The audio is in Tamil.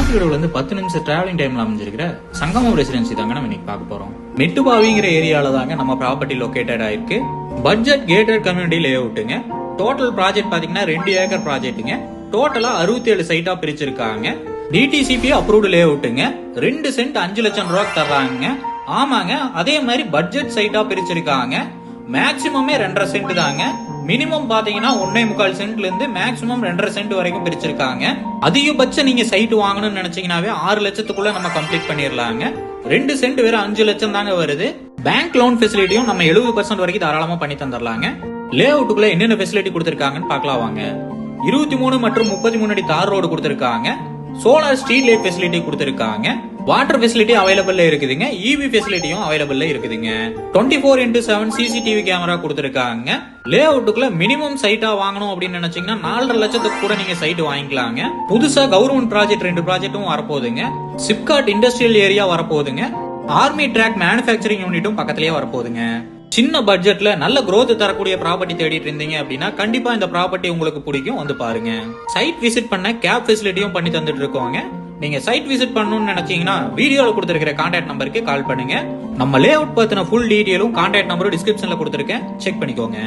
ஆட்டுக்கடவுல இருந்து 10 நிமிஷம் டிராவலிங் டைம்ல அமைஞ்சிருக்கிற சங்கமம் ரெசிடென்சி தாங்க நம்ம இன்னைக்கு பார்க்க போறோம். மெட்டுபாவிங்கிற ஏரியால தாங்க நம்ம ப்ராப்பர்ட்டி லொகேட்டட் ஆயிருக்கு. பட்ஜெட் கேட்டட் கம்யூனிட்டி லே அவுட்டுங்க. டோட்டல் ப்ராஜெக்ட் பாத்தீங்கன்னா 2 ஏக்கர் ப்ராஜெக்ட்டுங்க. டோட்டலா 67 சைட்டா பிரிச்சிருக்காங்க. டிடிசிபி அப்ரூவ்டு லே அவுட்டுங்க. 2 சென்ட் 5 லட்சம் ரூபாய்க்கு தர்றாங்க. ஆமாங்க, அதே மாதிரி பட்ஜெட் சைட்டா பிரிச்சிருக்காங்க. மேக்சிமமே 2.5 சென்ட் தாங்க. மினிமம் பாத்தீங்கன்னா 1.25 சென்ட்ல இருந்து மேக்சிமம் 2.5 சென்ட் வரைக்கும் பிரிச்சிருக்காங்க. அதிகபட்சம் நீங்க சைட் வாங்கணும்னு நினைச்சீங்கன்னாவே 6 லட்சத்துக்குள்ள நம்ம கம்ப்ளீட் பண்ணிடலாங்க. 2 சென்ட் வேற 5 லட்சம் தாங்க வருது. பேங்க் லோன் ஃபெசிலிட்டியும் நம்ம 70% வரைக்கும் தாராளமா பண்ணி தந்துடலாங்க. லே அவுட்டுக்குள்ள என்னென்ன ஃபெசிலிட்டி கொடுத்திருக்காங்கன்னு பார்க்கலாம் வாங்க. 23 மற்றும் 33 அடி தார் ரோடு கொடுத்திருக்காங்க. சோலார் ஸ்ட்ரீட் லைட் ஃபெசிலிட்டி கொடுத்திருக்காங்க. வாட்டர் ஃபெசிலிட்டி அவைலபிள்ல இருக்குதுங்க. இவி ஃபெசிலிட்டியும் அவைலபிள்ல இருக்குதுங்க. 24x7 சிசிடிவி கேமரா கொடுத்திருக்காங்க. லே அவுட்டுக்குள்ள மினிமம் சைட்டா வாங்கணும் அப்படின்னு நினைச்சீங்கன்னா 4.5 லட்சத்துக்கு கூட நீங்க சைட் வாங்கிக்கலாங்க. புதுசா கவர்மெண்ட் ப்ராஜெக்ட் 2 ப்ராஜெக்டும் வரப்போகுதுங்க. சிப்காட் இண்டஸ்ட்ரியல் ஏரியா வரப்போகுதுங்க. ஆர்மி ட்ராக் மேனுஃபேக்சரிங் யூனிட்டும் பக்கத்திலேயே வரப்போகுதுங்க. சின்ன பட்ஜெட்ல நல்ல growth தரக்கூடிய ப்ராப்பர்ட்டி தேடிட்டு இருந்தீங்க அப்படின்னா கண்டிப்பா இந்த ப்ராப்பர்ட்டி உங்களுக்கு பிடிக்கும், வந்து பாருங்க. சைட் விசிட் பண்ண கேப் ஃபெசிலிட்டியும் பண்ணி தந்துட்டு இருக்கோங்க. நீங்க சைட் விசிட் பண்ணணும்னு நினைச்சீங்கன்னா வீடியோல கொடுத்திருக்கிற கான்டாக்ட் நம்பருக்கு கால் பண்ணுங்க. நம்ம லே அவுட் பத்தின ஃபுல் டீடைலும் கான்டாக்ட் நம்பரும் டிஸ்கிரிப்ஷன்ல கொடுத்திருக்கேன், செக் பண்ணிக்கோங்க.